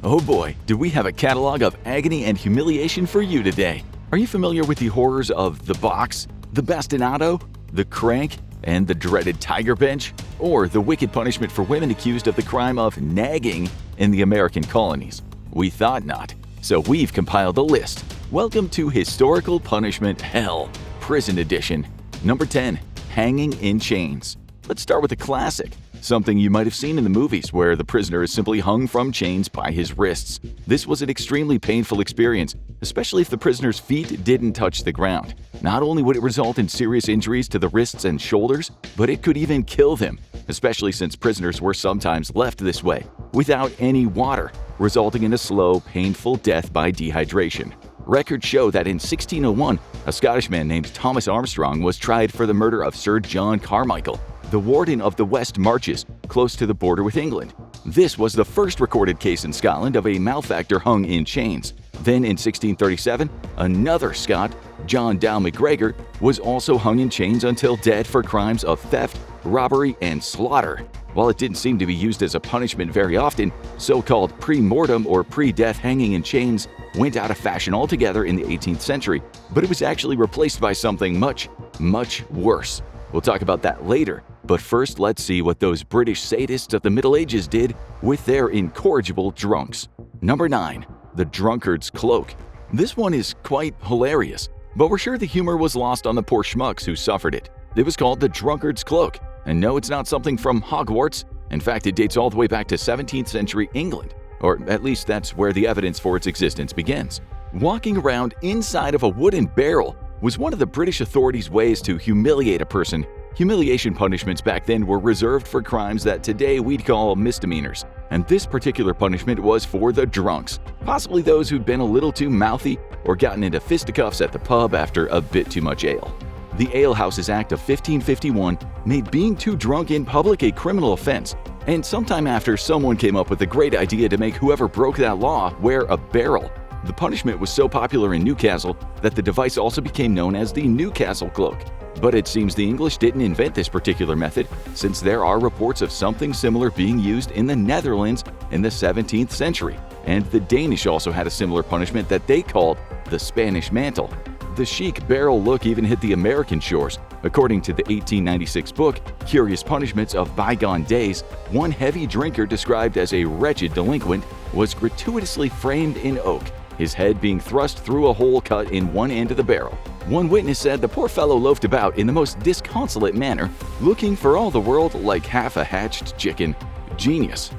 Oh boy, do we have a catalog of agony and humiliation for you today. Are you familiar with the horrors of the box, the bastinado, the crank, and the dreaded tiger bench? Or the wicked punishment for women accused of the crime of nagging in the American colonies? We thought not, so we've compiled a list. Welcome to Historical Punishment Hell, Prison Edition. Number 10. Hanging in chains. Let's start with a classic. Something you might have seen in the movies where the prisoner is simply hung from chains by his wrists. This was an extremely painful experience, especially if the prisoner's feet didn't touch the ground. Not only would it result in serious injuries to the wrists and shoulders, but it could even kill them, especially since prisoners were sometimes left this way, without any water, resulting in a slow, painful death by dehydration. Records show that in 1601, a Scottish man named Thomas Armstrong was tried for the murder of Sir John Carmichael, the warden of the West Marches, close to the border with England. This was the first recorded case in Scotland of a malefactor hung in chains. Then in 1637, another Scot, John Dow MacGregor, was also hung in chains until dead for crimes of theft, robbery, and slaughter. While it didn't seem to be used as a punishment very often, so-called pre-mortem or pre-death hanging in chains went out of fashion altogether in the 18th century, but it was actually replaced by something much, much worse. We'll talk about that later, but first let's see what those British sadists of the Middle Ages did with their incorrigible drunks. Number 9. The Drunkard's Cloak. This one is quite hilarious, but we're sure the humor was lost on the poor schmucks who suffered it. It was called the Drunkard's Cloak, and no, it's not something from Hogwarts. In fact, it dates all the way back to 17th century England, or at least that's where the evidence for its existence begins. Walking around inside of a wooden barrel was one of the British authorities' ways to humiliate a person. Humiliation punishments back then were reserved for crimes that today we'd call misdemeanors, and this particular punishment was for the drunks, possibly those who'd been a little too mouthy or gotten into fisticuffs at the pub after a bit too much ale. The Alehouses Act of 1551 made being too drunk in public a criminal offense, and sometime after, someone came up with the great idea to make whoever broke that law wear a barrel. The punishment was so popular in Newcastle that the device also became known as the Newcastle Cloak. But it seems the English didn't invent this particular method, since there are reports of something similar being used in the Netherlands in the 17th century, and the Danish also had a similar punishment that they called the Spanish mantle. The chic barrel look even hit the American shores. According to the 1896 book, Curious Punishments of Bygone Days, one heavy drinker described as a wretched delinquent was gratuitously framed in oak, his head being thrust through a hole cut in one end of the barrel. One witness said the poor fellow loafed about in the most disconsolate manner, looking for all the world like half a hatched chicken. Genius.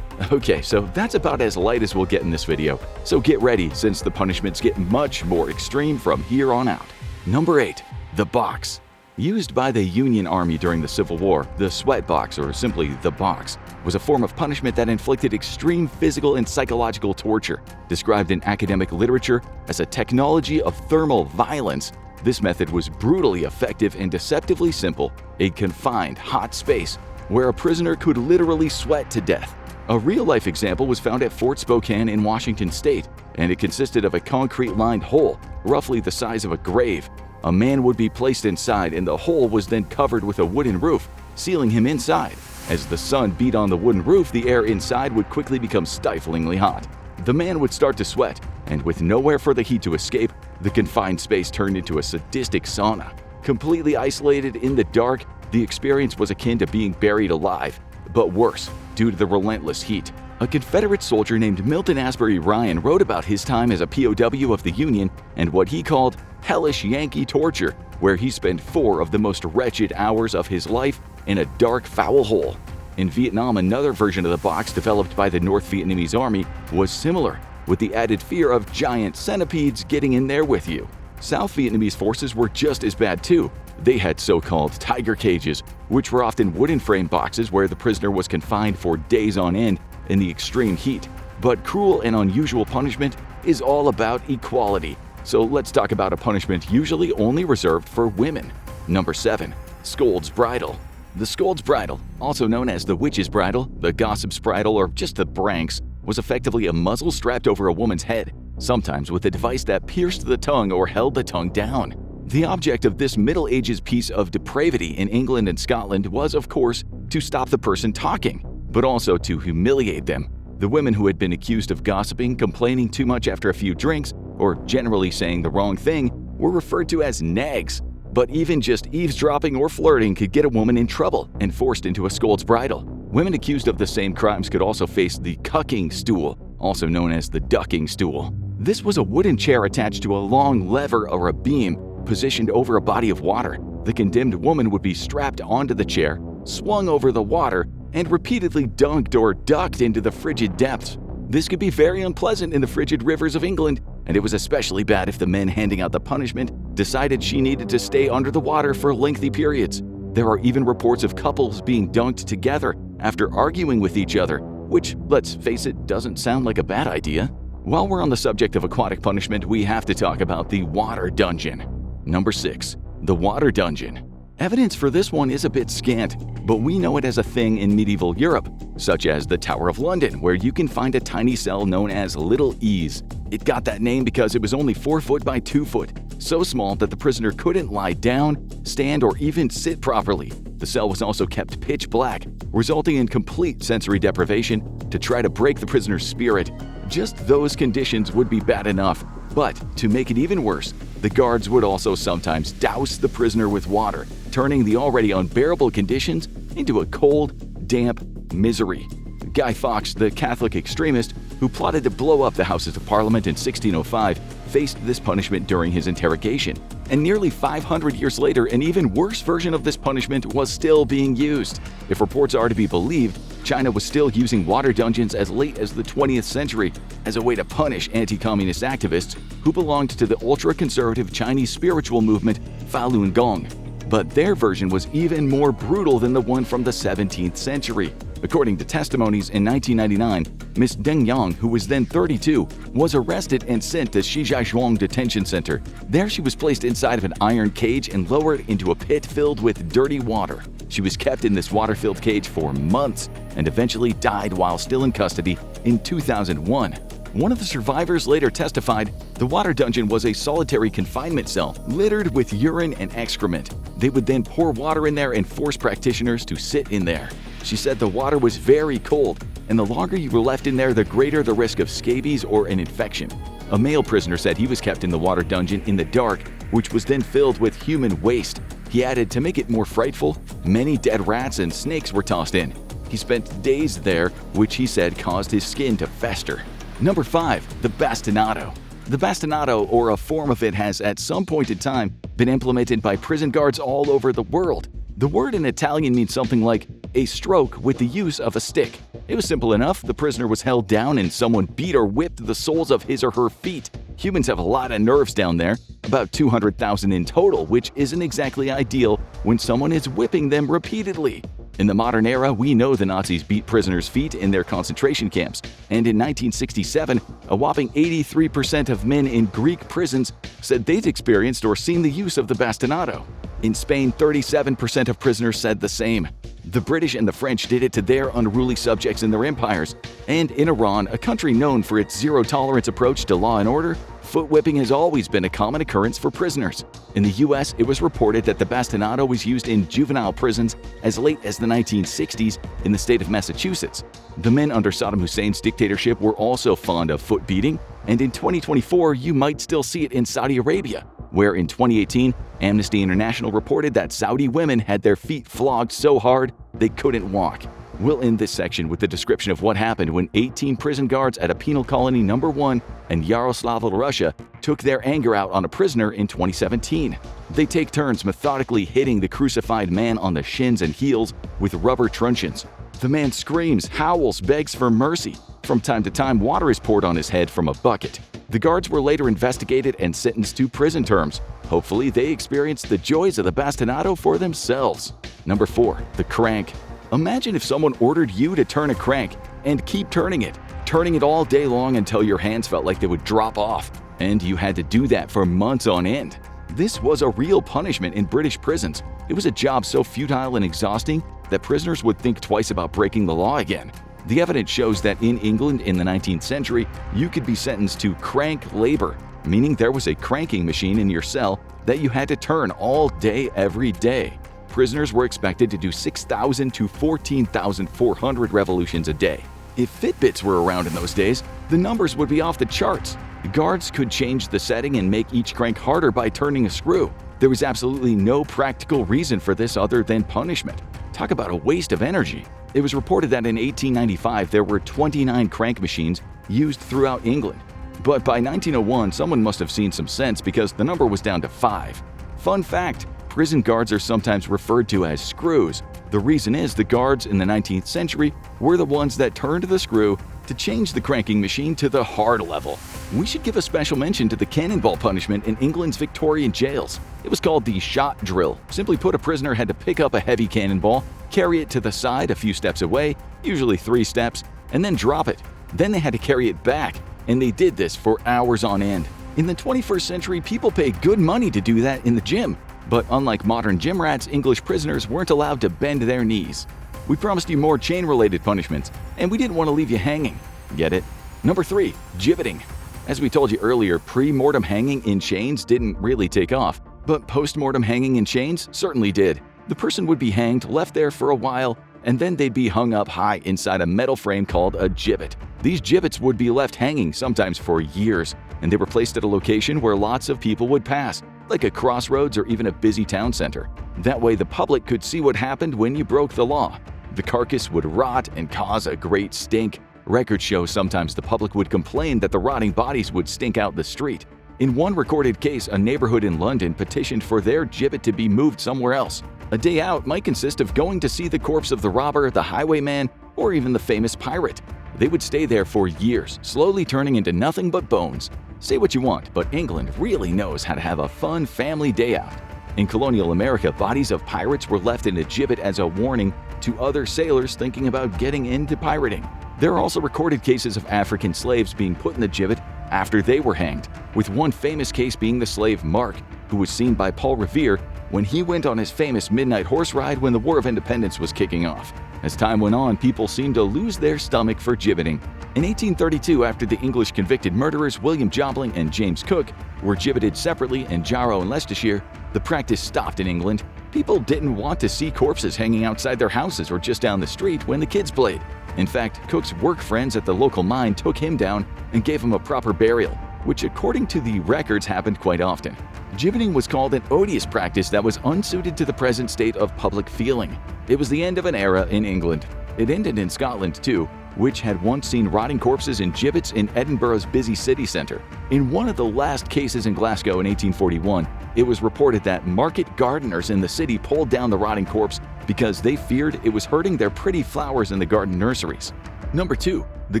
Okay, so that's about as light as we'll get in this video, so get ready since the punishments get much more extreme from here on out. Number 8. The box. Used by the Union Army during the Civil War, the sweat box, or simply the box, was a form of punishment that inflicted extreme physical and psychological torture. Described in academic literature as a technology of thermal violence, this method was brutally effective and deceptively simple, a confined, hot space where a prisoner could literally sweat to death. A real-life example was found at Fort Spokane in Washington state, and it consisted of a concrete-lined hole, roughly the size of a grave. A man would be placed inside, and the hole was then covered with a wooden roof, sealing him inside. As the sun beat on the wooden roof, the air inside would quickly become stiflingly hot. The man would start to sweat, and with nowhere for the heat to escape, the confined space turned into a sadistic sauna. Completely isolated in the dark, the experience was akin to being buried alive, but worse, due to the relentless heat. A Confederate soldier named Milton Asbury Ryan wrote about his time as a POW of the Union and what he called hellish Yankee torture, where he spent 4 of the most wretched hours of his life in a dark, foul hole. In Vietnam, another version of the box developed by the North Vietnamese Army was similar, with the added fear of giant centipedes getting in there with you. South Vietnamese forces were just as bad too. They had so-called tiger cages, which were often wooden frame boxes where the prisoner was confined for days on end in the extreme heat. But cruel and unusual punishment is all about equality. So let's talk about a punishment usually only reserved for women. Number 7. Scolds bridal. The scold's bridle, also known as the witch's bridle, the gossip's bridle, or just the branks, was effectively a muzzle strapped over a woman's head, sometimes with a device that pierced the tongue or held the tongue down. The object of this Middle Ages piece of depravity in England and Scotland was, of course, to stop the person talking, but also to humiliate them. The women who had been accused of gossiping, complaining too much after a few drinks, or generally saying the wrong thing were referred to as nags. But even just eavesdropping or flirting could get a woman in trouble and forced into a scold's bridal. Women accused of the same crimes could also face the cucking stool, also known as the ducking stool. This was a wooden chair attached to a long lever or a beam positioned over a body of water. The condemned woman would be strapped onto the chair, swung over the water, and repeatedly dunked or ducked into the frigid depths. This could be very unpleasant in the frigid rivers of England, and it was especially bad if the men handing out the punishment decided she needed to stay under the water for lengthy periods. There are even reports of couples being dunked together after arguing with each other, which, let's face it, doesn't sound like a bad idea. While we're on the subject of aquatic punishment, we have to talk about the water dungeon. Number 6. The water dungeon. Evidence for this one is a bit scant, but we know it as a thing in medieval Europe, such as the Tower of London, where you can find a tiny cell known as Little Ease. It got that name because it was only 4 foot by 2 foot, so small that the prisoner couldn't lie down, stand, or even sit properly. The cell was also kept pitch black, resulting in complete sensory deprivation to try to break the prisoner's spirit. Just those conditions would be bad enough, but to make it even worse, the guards would also sometimes douse the prisoner with water, turning the already unbearable conditions into a cold, damp misery. Guy Fawkes, the Catholic extremist who plotted to blow up the Houses of Parliament in 1605, faced this punishment during his interrogation. And nearly 500 years later, an even worse version of this punishment was still being used. If reports are to be believed, China was still using water dungeons as late as the 20th century as a way to punish anti-communist activists who belonged to the ultra-conservative Chinese spiritual movement Falun Gong. But their version was even more brutal than the one from the 17th century. According to testimonies in 1999, Miss Deng Yang, who was then 32, was arrested and sent to Shijiazhuang Detention Center. There she was placed inside of an iron cage and lowered into a pit filled with dirty water. She was kept in this water-filled cage for months and eventually died while still in custody in 2001. One of the survivors later testified the water dungeon was a solitary confinement cell littered with urine and excrement. They would then pour water in there and force practitioners to sit in there. She said the water was very cold, and the longer you were left in there, the greater the risk of scabies or an infection. A male prisoner said he was kept in the water dungeon in the dark, which was then filled with human waste. He added, to make it more frightful, many dead rats and snakes were tossed in. He spent days there, which he said caused his skin to fester. Number 5. The bastinado. The bastinado, or a form of it, has at some point in time been implemented by prison guards all over the world. The word in Italian means something like a stroke with the use of a stick. It was simple enough. The prisoner was held down and someone beat or whipped the soles of his or her feet. Humans have a lot of nerves down there, about 200,000 in total, which isn't exactly ideal when someone is whipping them repeatedly. In the modern era, we know the Nazis beat prisoners' feet in their concentration camps, and in 1967, a whopping 83% of men in Greek prisons said they'd experienced or seen the use of the bastinado. In Spain, 37% of prisoners said the same. The British and the French did it to their unruly subjects in their empires. And in Iran, a country known for its zero-tolerance approach to law and order, foot whipping has always been a common occurrence for prisoners. In the U.S., it was reported that the bastinado was used in juvenile prisons as late as the 1960s in the state of Massachusetts. The men under Saddam Hussein's dictatorship were also fond of foot beating, and in 2024, you might still see it in Saudi Arabia, where in 2018, Amnesty International reported that Saudi women had their feet flogged so hard they couldn't walk. We'll end this section with the description of what happened when 18 prison guards at a penal colony number 1 in Yaroslavl, Russia, took their anger out on a prisoner in 2017. They take turns methodically hitting the crucified man on the shins and heels with rubber truncheons. The man screams, howls, begs for mercy. From time to time, water is poured on his head from a bucket. The guards were later investigated and sentenced to prison terms. Hopefully, they experienced the joys of the bastinado for themselves. Number 4. The crank. Imagine if someone ordered you to turn a crank and keep turning it all day long until your hands felt like they would drop off, and you had to do that for months on end. This was a real punishment in British prisons. It was a job so futile and exhausting that prisoners would think twice about breaking the law again. The evidence shows that in England in the 19th century, you could be sentenced to crank labor, meaning there was a cranking machine in your cell that you had to turn all day, every day. Prisoners were expected to do 6,000 to 14,400 revolutions a day. If Fitbits were around in those days, the numbers would be off the charts. Guards could change the setting and make each crank harder by turning a screw. There was absolutely no practical reason for this other than punishment. Talk about a waste of energy. It was reported that in 1895 there were 29 crank machines used throughout England. But by 1901, someone must have seen some sense because the number was down to 5. Fun fact, prison guards are sometimes referred to as screws. The reason is the guards in the 19th century were the ones that turned the screw to change the cranking machine to the hard level. We should give a special mention to the cannonball punishment in England's Victorian jails. It was called the shot drill. Simply put, a prisoner had to pick up a heavy cannonball, carry it to the side a few steps away, usually 3 steps, and then drop it. Then they had to carry it back, and they did this for hours on end. In the 21st century, people pay good money to do that in the gym. But unlike modern gym rats, English prisoners weren't allowed to bend their knees. We promised you more chain-related punishments, and we didn't want to leave you hanging. Get it? Number 3, gibbeting. As we told you earlier, pre-mortem hanging in chains didn't really take off, but post-mortem hanging in chains certainly did. The person would be hanged, left there for a while, and then they'd be hung up high inside a metal frame called a gibbet. These gibbets would be left hanging sometimes for years, and they were placed at a location where lots of people would pass, like a crossroads or even a busy town center. That way the public could see what happened when you broke the law. The carcass would rot and cause a great stink. Records show sometimes the public would complain that the rotting bodies would stink out the street. In one recorded case, a neighborhood in London petitioned for their gibbet to be moved somewhere else. A day out might consist of going to see the corpse of the robber, the highwayman, or even the famous pirate. They would stay there for years, slowly turning into nothing but bones. Say what you want, but England really knows how to have a fun family day out. In colonial America, bodies of pirates were left in a gibbet as a warning to other sailors thinking about getting into pirating. There are also recorded cases of African slaves being put in the gibbet after they were hanged, with one famous case being the slave Mark, who was seen by Paul Revere when he went on his famous midnight horse ride when the War of Independence was kicking off. As time went on, people seemed to lose their stomach for gibbeting. In 1832, after the English convicted murderers William Jobling and James Cook were gibbeted separately in Jarrow and Leicestershire, the practice stopped in England. People didn't want to see corpses hanging outside their houses or just down the street when the kids played. In fact, Cook's work friends at the local mine took him down and gave him a proper burial, which according to the records happened quite often. Gibbeting was called an odious practice that was unsuited to the present state of public feeling. It was the end of an era in England. It ended in Scotland too, which had once seen rotting corpses in gibbets in Edinburgh's busy city centre. In one of the last cases in Glasgow in 1841, it was reported that market gardeners in the city pulled down the rotting corpse because they feared it was hurting their pretty flowers in the garden nurseries. Number 2, the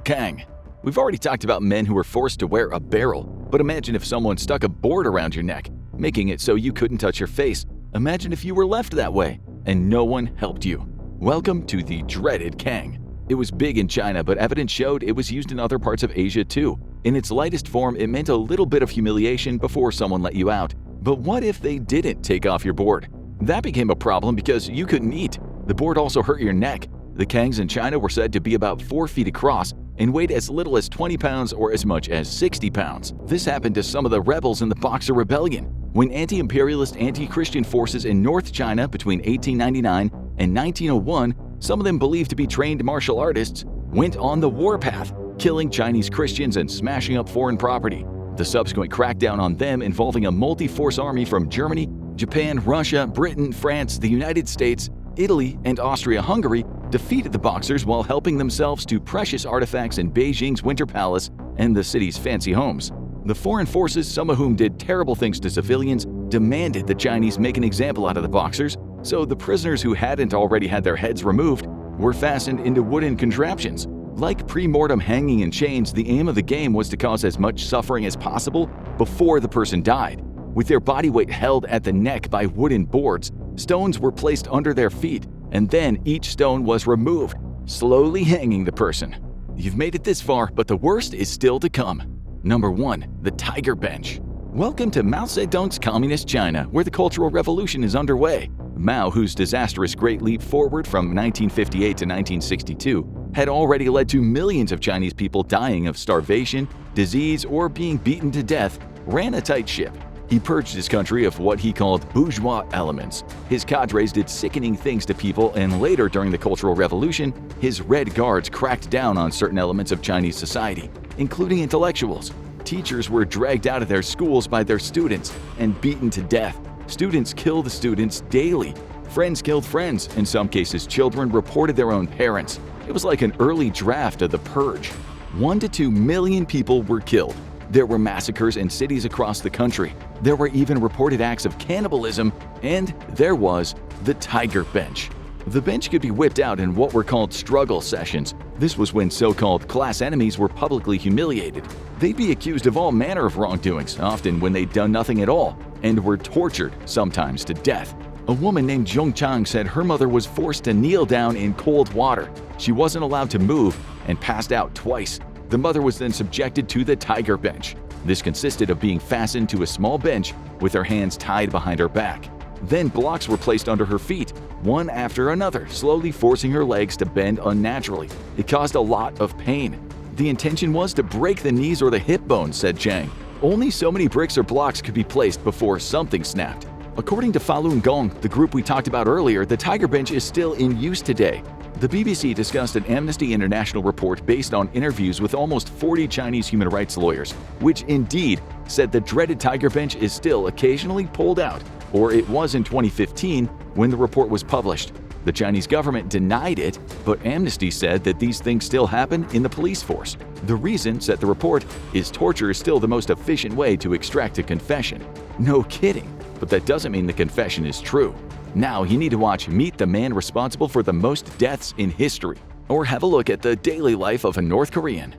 kang. We've already talked about men who were forced to wear a barrel, but imagine if someone stuck a board around your neck, making it so you couldn't touch your face. Imagine if you were left that way, and no one helped you. Welcome to the dreaded kang. It was big in China, but evidence showed it was used in other parts of Asia too. In its lightest form, it meant a little bit of humiliation before someone let you out. But what if they didn't take off your board? That became a problem because you couldn't eat. The board also hurt your neck. The kangs in China were said to be about 4 feet across and weighed as little as 20 pounds or as much as 60 pounds. This happened to some of the rebels in the Boxer Rebellion, when anti-imperialist, anti-Christian forces in North China between 1899 and 1901, some of them believed to be trained martial artists, went on the warpath, killing Chinese Christians and smashing up foreign property. The subsequent crackdown on them, involving a multi-force army from Germany, Japan, Russia, Britain, France, the United States, Italy, and Austria-Hungary, defeated the Boxers while helping themselves to precious artifacts in Beijing's Winter Palace and the city's fancy homes. The foreign forces, some of whom did terrible things to civilians, demanded the Chinese make an example out of the Boxers, so the prisoners who hadn't already had their heads removed were fastened into wooden contraptions. Like pre-mortem hanging in chains, the aim of the game was to cause as much suffering as possible before the person died. With their body weight held at the neck by wooden boards, stones were placed under their feet, and then each stone was removed, slowly hanging the person. You've made it this far, but the worst is still to come. Number 1, the tiger bench. Welcome to Mao Zedong's Communist China, where the Cultural Revolution is underway. Mao, whose disastrous Great Leap Forward from 1958 to 1962 had already led to millions of Chinese people dying of starvation, disease, or being beaten to death, ran a tight ship. He purged his country of what he called bourgeois elements. His cadres did sickening things to people, and later during the Cultural Revolution, his Red Guards cracked down on certain elements of Chinese society, including intellectuals. Teachers were dragged out of their schools by their students and beaten to death. Students killed students daily. Friends killed friends. In some cases, children reported their own parents. It was like an early draft of the Purge. 1 to 2 million people were killed. There were massacres in cities across the country. There were even reported acts of cannibalism, and there was the Tiger Bench. The bench could be whipped out in what were called struggle sessions. This was when so-called class enemies were publicly humiliated. They'd be accused of all manner of wrongdoings, often when they'd done nothing at all, and were tortured, sometimes to death. A woman named Zhong Chang said her mother was forced to kneel down in cold water. She wasn't allowed to move and passed out twice. The mother was then subjected to the Tiger Bench. This consisted of being fastened to a small bench with her hands tied behind her back. Then blocks were placed under her feet, one after another, slowly forcing her legs to bend unnaturally. It caused a lot of pain. The intention was to break the knees or the hip bones, said Chang. Only so many bricks or blocks could be placed before something snapped. According to Falun Gong, the group we talked about earlier, the Tiger Bench is still in use today. The BBC discussed an Amnesty International report based on interviews with almost 40 Chinese human rights lawyers, which indeed said the dreaded Tiger Bench is still occasionally pulled out, or it was in 2015 when the report was published. The Chinese government denied it, but Amnesty said that these things still happen in the police force. The reason, said the report, is torture is still the most efficient way to extract a confession. No kidding, but that doesn't mean the confession is true. Now you need to watch Meet the Man Responsible for the Most Deaths in History, or have a look at the daily life of a North Korean.